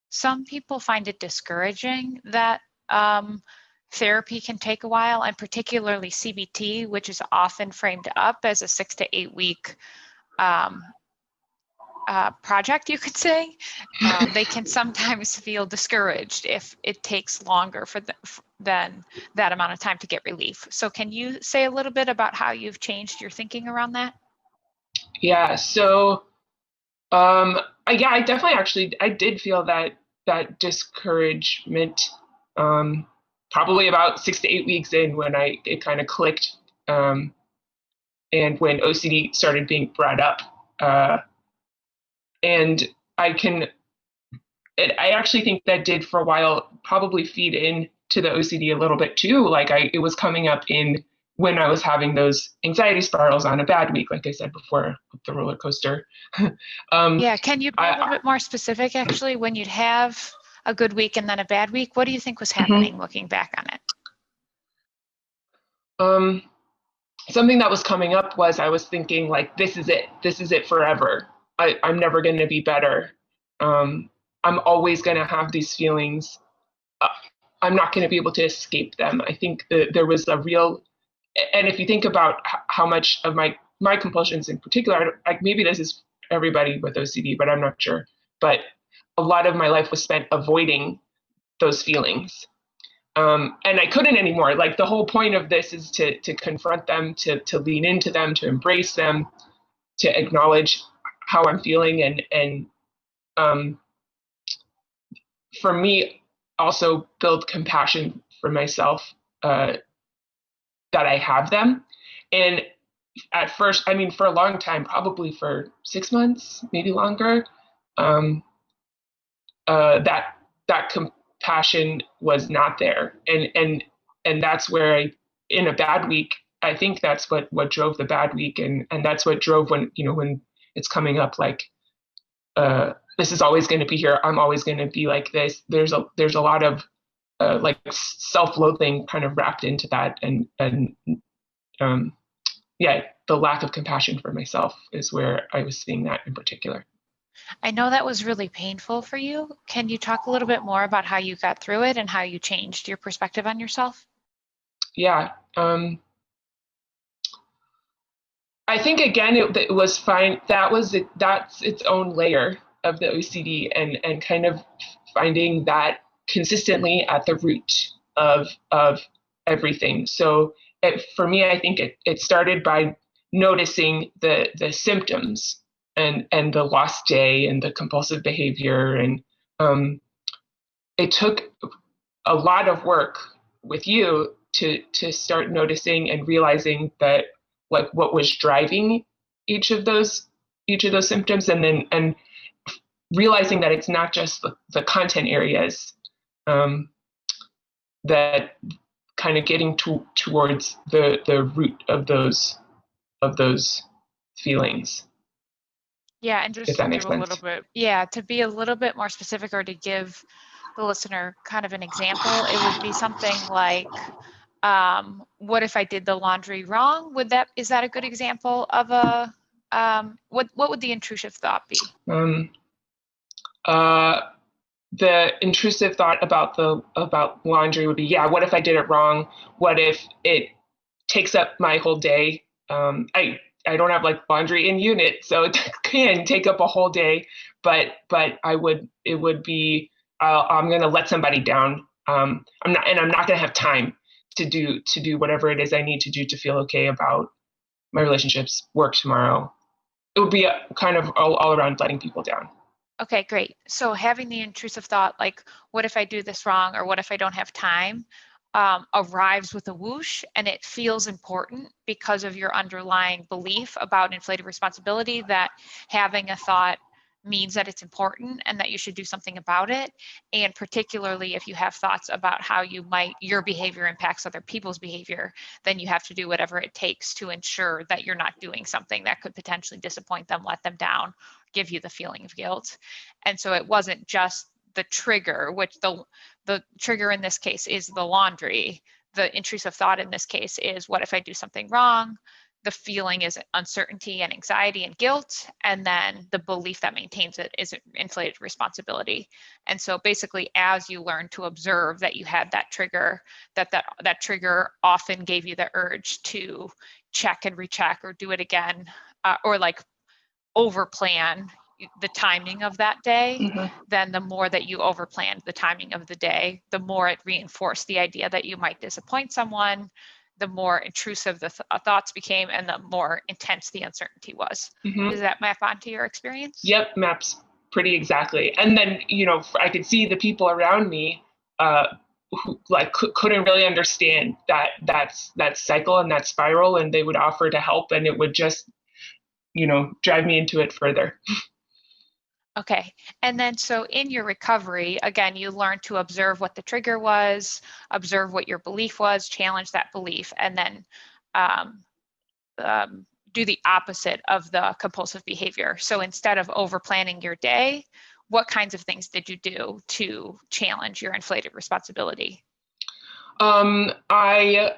Some people find it discouraging that therapy can take a while, and particularly CBT, which is often framed up as a 6 to 8 week project, you could say. They can sometimes feel discouraged if it takes longer than that amount of time to get relief. So can you say a little bit about how you've changed your thinking around that? Yeah, so I definitely I did feel that discouragement probably about 6 to 8 weeks in when it kind of clicked, and when OCD started being brought up. And I actually think that did for a while probably feed into the OCD a little bit too. Like it was coming up when I was having those anxiety spirals on a bad week, like I said before, with the roller coaster. Yeah, can you be a little bit more specific, actually, when you'd have a good week and then a bad week? What do you think was happening looking back on it? Something that was coming up was I was thinking, like, this is it forever. I'm never going to be better. I'm always going to have these feelings. I'm not going to be able to escape them. I think that there was a real, and if you think about how much of my compulsions in particular, like maybe this is everybody with OCD, but I'm not sure. But a lot of my life was spent avoiding those feelings. And I couldn't anymore. Like the whole point of this is to confront them, to lean into them, to embrace them, to acknowledge how I'm feeling, and for me, also build compassion for myself, that I have them. And at first, I mean, for a long time, probably for 6 months, maybe longer, that compassion was not there, and that's where in a bad week, I think that's what drove the bad week, and that's what drove when it's coming up, like, this is always going to be here, I'm always going to be like this. There's a lot of like self-loathing kind of wrapped into that, and yeah, the lack of compassion for myself is where I was seeing that in particular. I know that was really painful for you. Can you talk a little bit more about how you got through it and how you changed your perspective on yourself? Yeah. I think again, it was fine. That's its own layer of the OCD, and kind of finding that consistently at the root of everything. So for me, I think it started by noticing the symptoms, and the lost day and the compulsive behavior, and it took a lot of work with you to start noticing and realizing that, like, what was driving each of those symptoms, and realizing that it's not just the content areas, that kind of getting towards the root of those feelings. Yeah, and just If that to makes give a sense. little bit, yeah, to be a little bit more specific, or to give the listener kind of an example, it would be something like, what if I did the laundry wrong? Is that a good example of a, what would the intrusive thought be? The intrusive thought about laundry would be, yeah, what if I did it wrong? What if it takes up my whole day? I don't have like laundry in unit, so it can take up a whole day. But it would be, I'm going to let somebody down. I'm not going to have time to do whatever it is I need to do to feel okay about my relationships, work tomorrow. It would be a kind of all around letting people down. Okay, great. So having the intrusive thought, like, what if I do this wrong, or what if I don't have time, arrives with a whoosh, and it feels important because of your underlying belief about inflated responsibility, that having a thought means that it's important and that you should do something about it. And particularly if you have thoughts about how your behavior impacts other people's behavior, then you have to do whatever it takes to ensure that you're not doing something that could potentially disappoint them, let them down, give you the feeling of guilt. And so it wasn't just the trigger, which the trigger in this case is the laundry. The intrusive thought in this case is, what if I do something wrong? the feeling is uncertainty and anxiety and guilt, and then the belief that maintains it is inflated responsibility. And so basically, as you learn to observe that you had that trigger, that trigger often gave you the urge to check and recheck or do it again, or like over plan the timing of that day, then the more that you over planned the timing of the day, the more it reinforced the idea that you might disappoint someone, the more intrusive the thoughts became, and the more intense the uncertainty was. Does that map onto your experience? Yep, maps pretty exactly. And then, I could see the people around me who like couldn't really understand that cycle and that spiral, and they would offer to help, and it would just, drive me into it further. Okay. And then so in your recovery, again, you learned to observe what the trigger was, observe what your belief was, challenge that belief, and then do the opposite of the compulsive behavior. So instead of over planning your day, what kinds of things did you do to challenge your inflated responsibility? I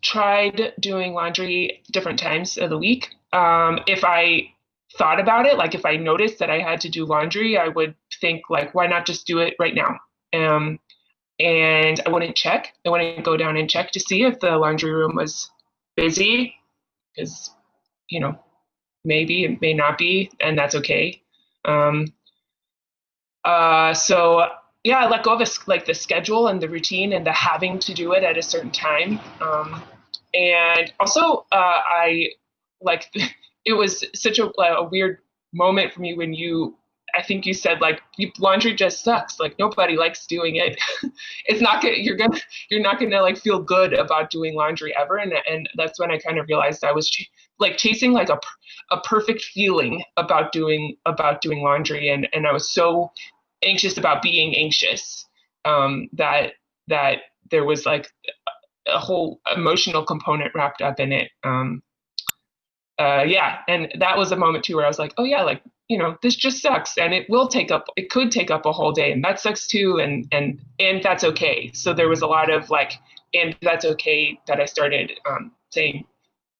tried doing laundry different times of the week. If I thought about it, like if I noticed that I had to do laundry, I would think like, why not just do it right now? And I wouldn't check. I wouldn't go down and check to see if the laundry room was busy, because, maybe it may not be, and that's okay. So yeah, I let go of like the schedule and the routine and the having to do it at a certain time. And also, I like it was such a weird moment for me when I think you said like laundry just sucks. Like nobody likes doing it. It's not gonna, you're not gonna like feel good about doing laundry ever. And that's when I kind of realized I was like chasing like a perfect feeling about doing laundry. And I was so anxious about being anxious, that there was like a whole emotional component wrapped up in it. Yeah, and that was a moment too where I was like, oh yeah, like this just sucks, and it could take up a whole day, and that sucks too, and that's okay. So there was a lot of like, and that's okay, that I started saying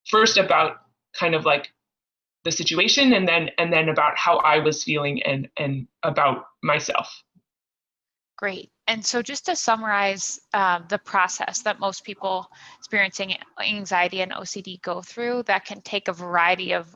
first about kind of like the situation, and then about how I was feeling and about myself. Great. And so just to summarize the process that most people experiencing anxiety and OCD go through, that can take a variety of,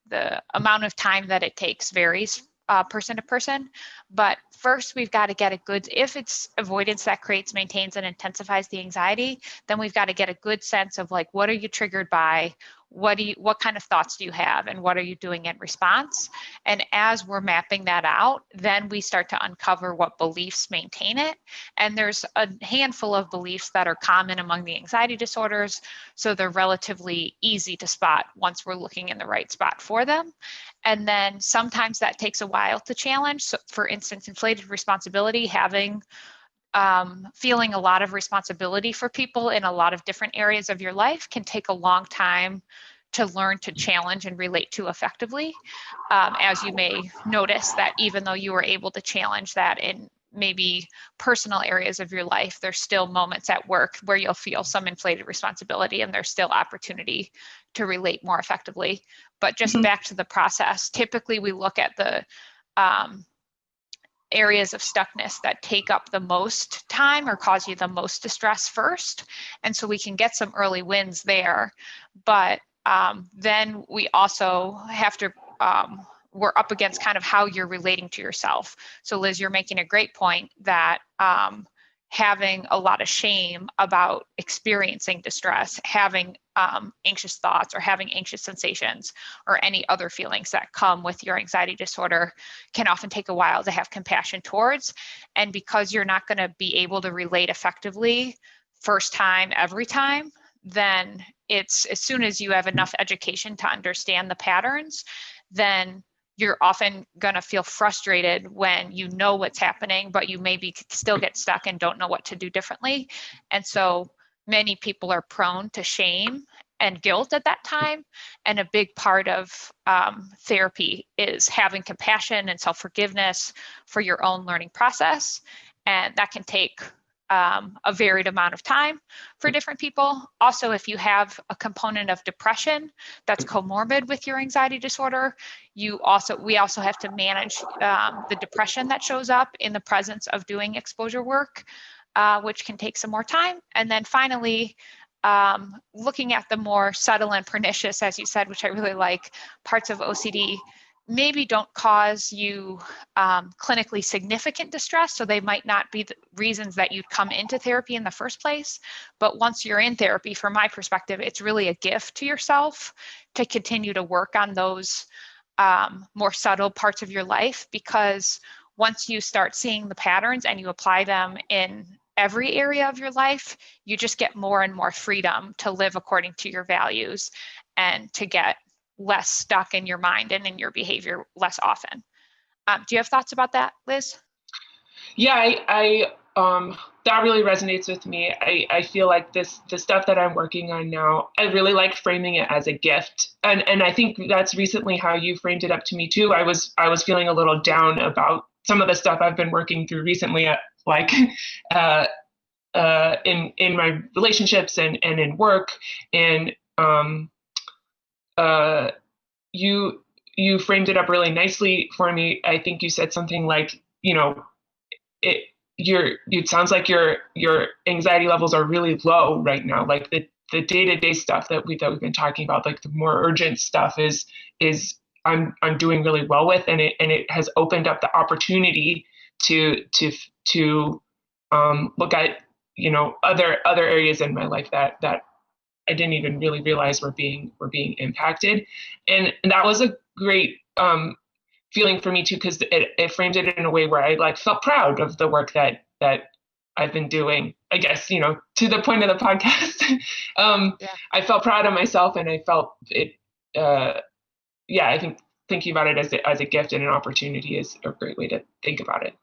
the amount of time that it takes varies person to person. But first, we've got to get a good, if it's avoidance that creates, maintains, and intensifies the anxiety, then we've got to get a good sense of like, what are you triggered by? What kind of thoughts do you have, and what are you doing in response? And as we're mapping that out, then we start to uncover what beliefs maintain it. And there's a handful of beliefs that are common among the anxiety disorders, so they're relatively easy to spot once we're looking in the right spot for them. And then sometimes that takes a while to challenge. So for instance, inflated responsibility, having feeling a lot of responsibility for people in a lot of different areas of your life can take a long time to learn to challenge and relate to effectively. As you may notice that even though you were able to challenge that in maybe personal areas of your life, there's still moments at work where you'll feel some inflated responsibility, and there's still opportunity to relate more effectively. But just back to the process, typically we look at the areas of stuckness that take up the most time or cause you the most distress first. And so we can get some early wins there. But then we also have to, we're up against kind of how you're relating to yourself. So Liz, you're making a great point that having a lot of shame about experiencing distress, having anxious thoughts or having anxious sensations or any other feelings that come with your anxiety disorder can often take a while to have compassion towards. And because you're not going to be able to relate effectively first time, every time, then it's as soon as you have enough education to understand the patterns, then you're often going to feel frustrated when you know what's happening, but you maybe still get stuck and don't know what to do differently. And so many people are prone to shame and guilt at that time. And a big part of therapy is having compassion and self-forgiveness for your own learning process. And that can take a varied amount of time for different people. Also, if you have a component of depression that's comorbid with your anxiety disorder, we also have to manage the depression that shows up in the presence of doing exposure work, which can take some more time. And then finally, looking at the more subtle and pernicious, as you said, which I really like, parts of OCD maybe don't cause you clinically significant distress, so they might not be the reasons that you'd come into therapy in the first place. But once you're in therapy, from my perspective, it's really a gift to yourself to continue to work on those more subtle parts of your life, because once you start seeing the patterns and you apply them in every area of your life, you just get more and more freedom to live according to your values and to get less stuck in your mind and in your behavior less often. Do you have thoughts about that, Liz? Yeah, I that really resonates with me. I feel like the stuff that I'm working on now, I really like framing it as a gift. And I think that's recently how you framed it up to me too. I was feeling a little down about some of the stuff I've been working through recently, like in my relationships and in work. And you framed it up really nicely for me. I think you said something like, it sounds like your anxiety levels are really low right now. Like the day-to-day stuff that we've been talking about, like the more urgent stuff is I'm doing really well with, and it has opened up the opportunity to look at other areas in my life that I didn't even really realize were being impacted, and that was a great feeling for me too, because it framed it in a way where I like felt proud of the work that I've been doing. I guess to the point of the podcast, Yeah. I felt proud of myself, and I felt it. I think thinking about it as a gift and an opportunity is a great way to think about it.